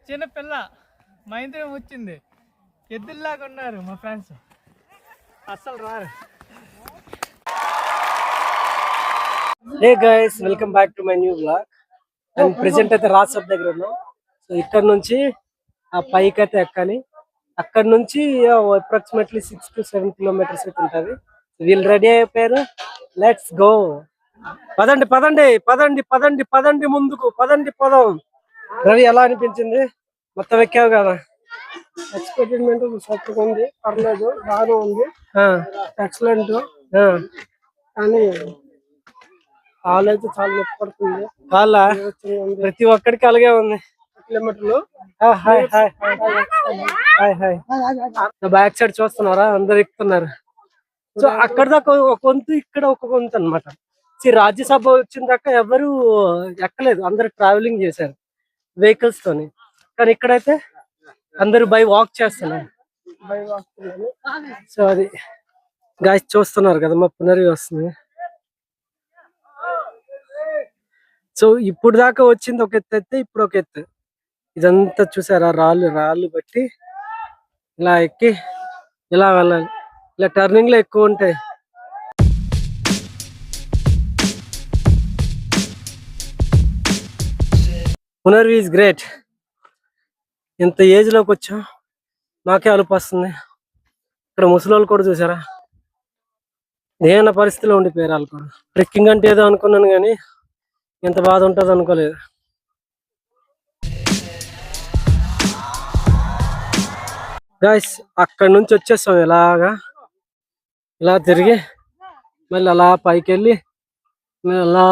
చిన్నపిల్ల మా ఇంటి వచ్చింది. ఎద్దుల్లాగా ఉన్నారు మా ఫ్రెండ్స్, అస్సలు రారు. Hey guys, welcome back to my new blog. And present అయితే రాజ్సబ్ దగ్గర ఉన్నాం. సో ఇక్కడ నుంచి ఆ పైకి అయితే ఎక్కాలి. అక్కడ నుంచి అప్రాక్సిమేట్లీ 6 to 7 kilometers అయితే ఉంటుంది. వీళ్ళు రెడీ అయిపోయారు, లెట్స్ గో. పదండి పదండి పదండి పదండి పదండి, ముందుకు పదండి పదం. రవి, ఎలా అనిపించింది? మొత్తం ఎక్కావు కదా? ఎక్స్పెరిమెంట్ సూపర్ ఉంది, పర్లేదు, బాగానే ఉంది, ఎక్సలెంట్. కానీ కాలు అయితే చాలా నొప్పి పడుతుంది. కాళ్ళ ప్రతి ఒక్కడికి అలాగే ఉంది. కిలోమీటర్లు. Hi hi hi hi. Back side చూస్తున్నారా, అందరు ఎక్కుతున్నారు. సో అక్కడ దాకా ఒక వంతు, ఇక్కడ ఒక వంతు అనమాట. రాజ్యసభ వచ్చిన దాకా ఎవరు ఎక్కలేదు, అందరు ట్రావెలింగ్ చేశారు వెహికల్స్ తోని. కానీ ఇక్కడైతే అందరూ బై వాక్ చేస్తున్నారు. సో అది గాయస్ చూస్తున్నారు కదా, మా పునరి వస్తుంది. సో ఇప్పుడు దాకా వచ్చింది ఒక ఎత్తు అయితే ఇప్పుడు ఒక ఎత్తు. ఇదంతా చూసారా, రాళ్ళు రాళ్ళు బట్టి ఇలా ఎక్కి ఇలా వెళ్ళాలి. ఇలా టర్నింగ్ లో ఎక్కువ ఉంటాయి. పునర్వి ఈజ్ గ్రేట్. ఇంత ఏజ్ లోకి వచ్చాం, నాకే అలుపు వస్తుంది. ఇక్కడ ముసలోళ్ళు కూడా చూసారా, ఏమైనా పరిస్థితిలో ఉండిపోయారు వాళ్ళు కూడా. ట్రెక్కింగ్ అంటే ఏదో అనుకున్నాను కానీ ఎంత బాధ ఉంటుంది అనుకోలేదు. గాయస్ అక్కడ నుంచి వచ్చేస్తాం ఇలాగా, ఇలా తిరిగి మళ్ళీ అలా పైకి వెళ్ళి అలా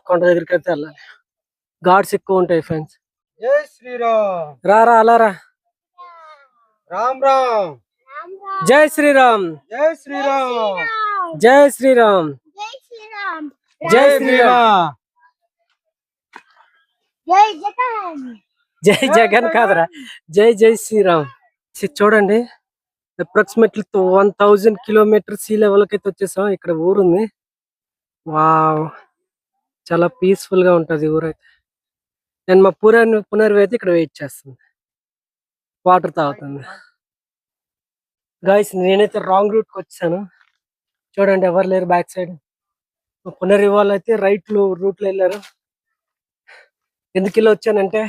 కొండ దగ్గరికి అయితే వెళ్ళాలి. ఘాట్స్ ఎక్కువ ఉంటాయి ఫ్రెండ్స్. జై శ్రీరామ్. రారా అలా రా. రామ్ రామ్. జై శ్రీరామ్. జై శ్రీరామ్. జై శ్రీరామ్. జై శ్రీరామ్. జై జగన్. జై జగన్ కాదరా, జై జై శ్రీరామ్. చూడండి, అప్రాక్సిమేట్లీ 1000 kilometers సీ లెవెల్ కి అయితే వచ్చేసాం. ఇక్కడ ఊరుంది. వావ్, చాలా పీస్ఫుల్ గా ఉంటది ఊరైతే. నేను మా పునర్వి అయితే ఇక్కడ వెయిట్ చేస్తుంది, వాటర్ తాగుతుంది. గాయస్ నేనైతే రాంగ్ రూట్ కి వచ్చాను. చూడండి ఎవరు లేరు బ్యాక్ సైడ్. మా పునర్వి వాళ్ళు అయితే రైట్ రూట్ లో వెళ్ళారు. ఎందుకు ఇలా వచ్చానంటే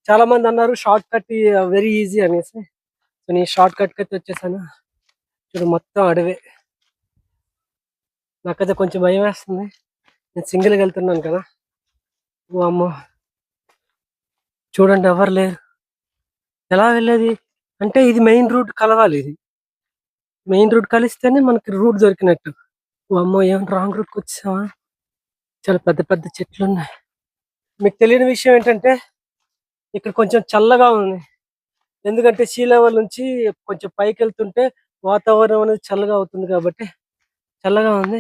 చాలా మంది అన్నారు షార్ట్ కట్ వెరీ ఈజీ అనేసి. సో నేను షార్ట్ కట్ కి అయితే వచ్చేసాను. చూడు మొత్తం అడవే. నాకైతే కొంచెం భయం వేస్తుంది, నేను సింగిల్గా వెళ్తున్నాను కదా. ఓ అమ్మో, చూడండి ఎవరు లేరు. ఎలా వెళ్ళేది అంటే ఇది మెయిన్ రూట్ కలవాలి. ఇది మెయిన్ రూట్ కలిస్తేనే మనకి రూట్ దొరికినట్టు. ఓ అమ్మో, ఏం రాంగ్ రూట్కి వచ్చామా? చాలా పెద్ద పెద్ద చెట్లు ఉన్నాయి. మీకు తెలియని విషయం ఏంటంటే ఇక్కడ కొంచెం చల్లగా ఉంది. ఎందుకంటే సీ లెవెల్ నుంచి కొంచెం పైకి వెళ్తుంటే వాతావరణం అనేది చల్లగా అవుతుంది కాబట్టి చల్లగా ఉంది.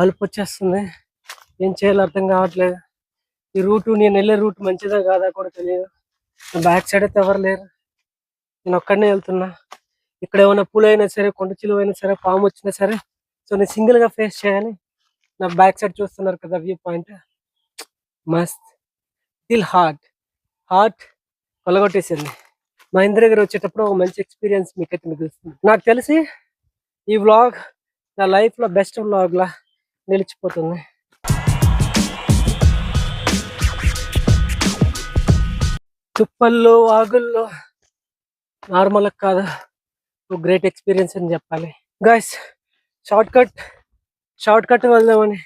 అలుపు వచ్చేస్తుంది, ఏం చేయాలో అర్థం కావట్లేదు. ఈ రూటు, నేను వెళ్ళే రూట్ మంచిదా కాదా కూడా తెలియదు. బ్యాక్ సైడ్ అయితే ఎవరు లేరు, నేను ఒక్కడనే వెళ్తున్నా. ఇక్కడ ఏమైనా పూలు అయినా సరే, కొండ చిలువ అయినా సరే, పాము వచ్చినా సరే, సో నేను సింగిల్ గా ఫేస్ చేయాలి. నా బ్యాక్ సైడ్ చూస్తున్నారు కదా వ్యూ పాయింట్, మస్త్. దిల్ హార్ట్ కొలగొట్టేసింది. మా ఇంటి దగ్గర వచ్చేటప్పుడు ఒక మంచి ఎక్స్పీరియన్స్ మీకైతే మిగులుతుంది. నాకు తెలిసి ఈ వ్లాగ్ నా లైఫ్ లో బెస్ట్ వ్లాగ్ లా నిలిచిపోతుంది. తుప్పల్లో వాగుల్లో నార్మల్ కాదు, గ్రేట్ ఎక్స్పీరియన్స్ అని చెప్పాలి. గైస్ షార్ట్ కట్ వెళ్దామని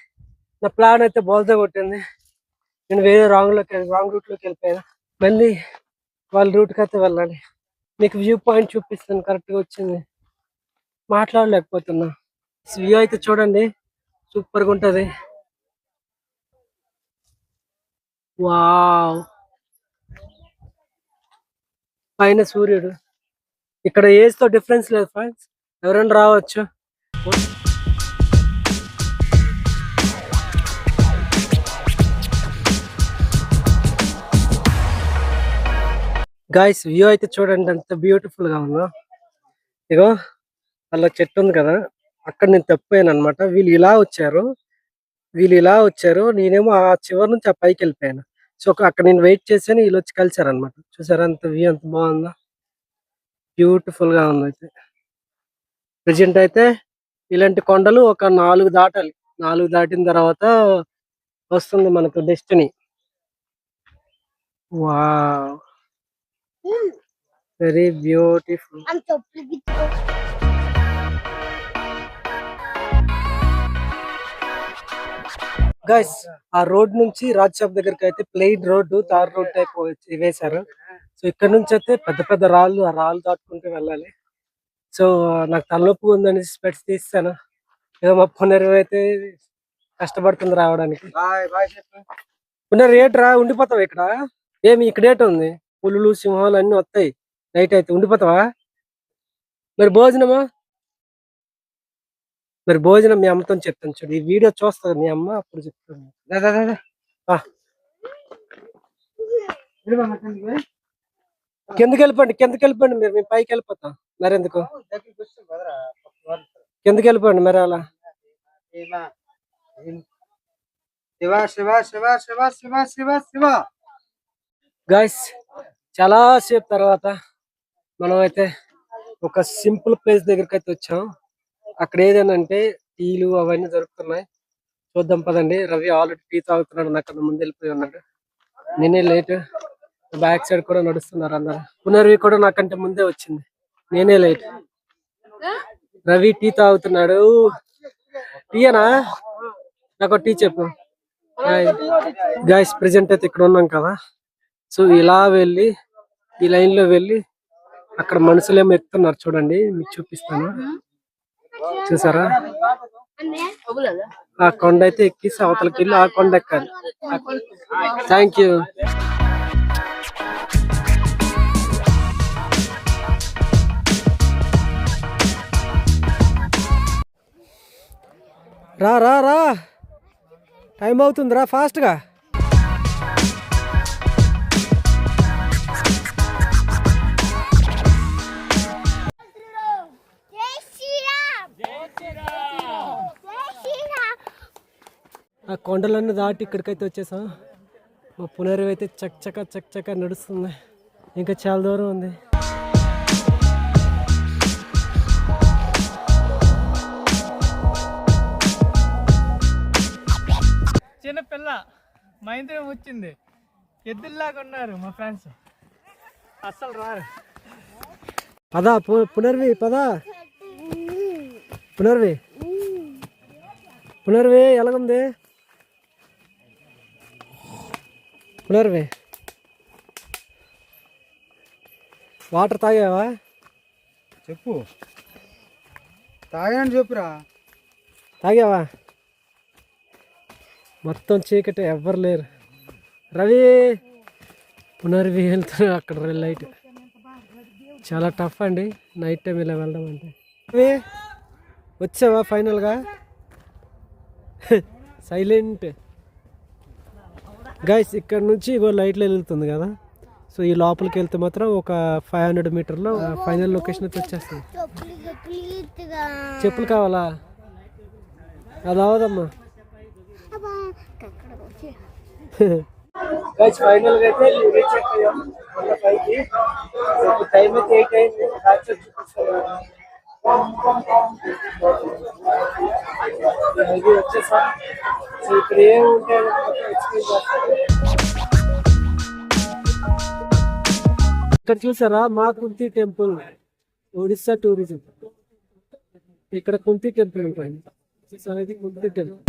నా ప్లాన్ అయితే బోల్తా కొట్టింది. నేను వేరే రాంగ్ రూట్ లోకి వెళ్ళిపోయాను. మళ్ళీ వాళ్ళ రూట్కి అయితే వెళ్ళాలి. మీకు వ్యూ పాయింట్ చూపిస్తాను, కరెక్ట్గా వచ్చింది. మాట్లాడలేకపోతున్నా. వ్యూ అయితే చూడండి, సూపర్గా ఉంటుంది. వావ్, పైన సూర్యుడు. ఇక్కడ ఏజ్ తో డిఫరెన్స్ లేదు ఫ్రెండ్స్, ఎవరైనా రావచ్చు. గాయస్ వ్యూ అయితే చూడండి ఎంత బ్యూటిఫుల్ గా ఉందో. ఇగో అలా చెట్టు ఉంది కదా, అక్కడ నేను తప్పిపోయాను అనమాట. వీళ్ళు ఇలా వచ్చారు, నేనేమో ఆ చివరి నుంచి ఆ పైకి వెళ్ళిపోయాను. సో అక్కడ నేను వెయిట్ చేశాను, వీళ్ళు వచ్చి కలిసారనమాట. చూసారా అంత వ్యూ ఎంత బాగుందో, బ్యూటిఫుల్ గా ఉంది. అయితే ప్రజెంట్ అయితే ఇలాంటి కొండలు ఒక 4 దాటాలి. 4 దాటిన తర్వాత వస్తుంది మనకు destiny. Wow, very beautiful. Guys, ఆ రోడ్ నుంచి రాజ్షాప్ దగ్గరికి అయితే plain road, tar road type వేశారు. సో ఇక్కడ నుంచి అయితే పెద్ద పెద్ద రాళ్ళు, ఆ రాళ్ళు దాటుకుంటూ వెళ్ళాలి. సో నాకు తలనొప్పి ఉందని స్పెట్స్ తీస్తాను. ఏదో మా పునర్వి అయితే కష్టపడుతుంది రావడానికి. పునర్ ఏట్రా ఉండిపోతావా ఇక్కడ? ఏమి ఇక్కడ ఏట ఉంది? పులులు, సింహాలు అన్ని వస్తాయి నైట్ అయితే. ఉండిపోతావా? మరి భోజనమా? మరి భోజనం మీ అమ్మతో చెప్తాను చూడు. ఈ వీడియో చూస్తుంది మీ అమ్మ, అప్పుడు చెప్తాను. కిందకి వెళ్ళిపోండి మీరు. మేము పైకి వెళ్ళిపోతాం. మరి ఎందుకు కిందకి వెళ్ళిపోండి మరి అలా. గైస్, చాలా సేపు తర్వాత మనం అయితే ఒక సింపుల్ ప్లేస్ దగ్గరికి అయితే వచ్చాం. అక్కడ ఏదేనంటే టీలు అవన్నీ దొరుకుతున్నాయి. చూద్దాం పదండి. రవి ఆల్రెడీ టీ తాగుతున్నాడు, నాకన్నా ముందు వెళ్ళిపోయి ఉన్నాడు. నేనే లేట్. బ్యాక్ సైడ్ కూడా నడుస్తున్నారు అందరు. పునర్వి కూడా నాకంటే ముందే వచ్చింది, నేనే లేట్. రవి టీ తాగుతున్నాడు. టీయేనా? నాకు టీ చెప్పు. గైస్, ప్రెజెంట్ అయితే ఇక్కడ ఉన్నాం కదా. సో ఇలా వెళ్ళి ఈ లైన్ లో వెళ్ళి అక్కడ మనుషులు ఏమో ఎక్కుతున్నారు చూడండి, మీకు చూపిస్తాను. చూసారా? ఆ కొండ అయితే ఎక్కిసి అవతలకి వెళ్ళి ఆ కొండ ఎక్కాలి. Thank you. రా రా రా, టైం అవుతుంది, రా ఫాస్ట్గా. ఆ కొండలన్నీ దాటి ఇక్కడికైతే వచ్చేసాం. మా పునర్వి అయితే చక్క నడుస్తుంది. ఇంకా చాలా దూరం ఉంది. చిన్నపిల్ల మా ఇంట్లో వచ్చింది. ఎద్దుల్లాగా ఉన్నారు మా ఫ్రెండ్స్, అస్సలు రారు. పదా పునర్వి, పదా పునర్వి ఎలాగుంది? పునర్వి వాటర్ తాగావా? చెప్పు. తాగాను చెప్పురా. తాగావా? మొత్తం చీకటి, ఎవ్వరు లేరు. రవి, పునర్వి వెళ్తున్నా అక్కడ లైట్. చాలా టఫ్ అండి నైట్ టైం ఇలా వెళ్ళడం అంటే. రవి వచ్చావా ఫైనల్గా? సైలెంట్. గైస్, ఇక్కడ నుంచి ఇగో లైట్లో వెళ్తుంది కదా. సో ఈ లోపలికి వెళ్తే మాత్రం ఒక 500 మీటర్లో ఫైనల్ లొకేషన్ అయితే వచ్చేస్తుంది. చెప్పులు కావాలా? అది అవదమ్మా. గైస్, ఫైనల్ గా అయితే రీచ్ అయిపోయాం పైకి. టైం అయితే 8 అయింది. వచ్చేసా. సో ఇక్కడ ఏముంటే ఎక్స్ప్లెయిన్ చేస్తాను. ఇక్కడ చూసారా మా కుంతి టెంపుల్, ఒడిస్సా టూరిజం. ఇక్కడ కుంతి టెంపుల్ ఉంటుంది. చూసారా, ఇది కుంతి టెంపుల్.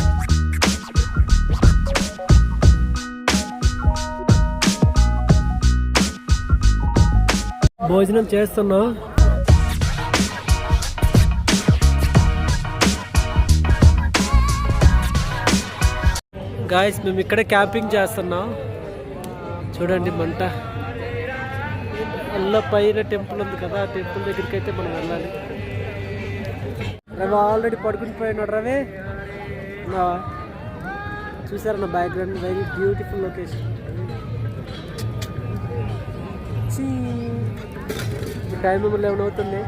భోజనం చేస్తున్నాం. గాయస్, మేము ఇక్కడే క్యాంపింగ్ చేస్తున్నాం. చూడండి మంట. అల్ల పైన టెంపుల్ ఉంది కదా, ఆ టెంపుల్ దగ్గరికి అయితే మనం వెళ్ళాలి. రవి ఆల్రెడీ పడుకుని పోయినాడు. రవి చూసారా నా background? Very beautiful location. Time 11 అవుతుంది.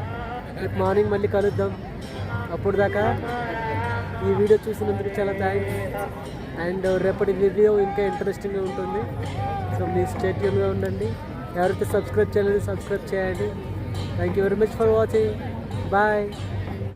రేపు మార్నింగ్ మళ్ళీ కలుద్దాం. అప్పుడు దాకా ఈ వీడియో చూసినందుకు చాలా థ్యాంక్స్. అండ్ రేపటి వీడియో ఇంకా ఇంట్రెస్టింగ్గా ఉంటుంది. సో మీ స్టేట్ ట్యూన్గా ఉండండి. ఎవరైతే సబ్స్క్రైబ్ చేయలేదు సబ్స్క్రైబ్ చేయండి. Thank you very much for watching. Bye.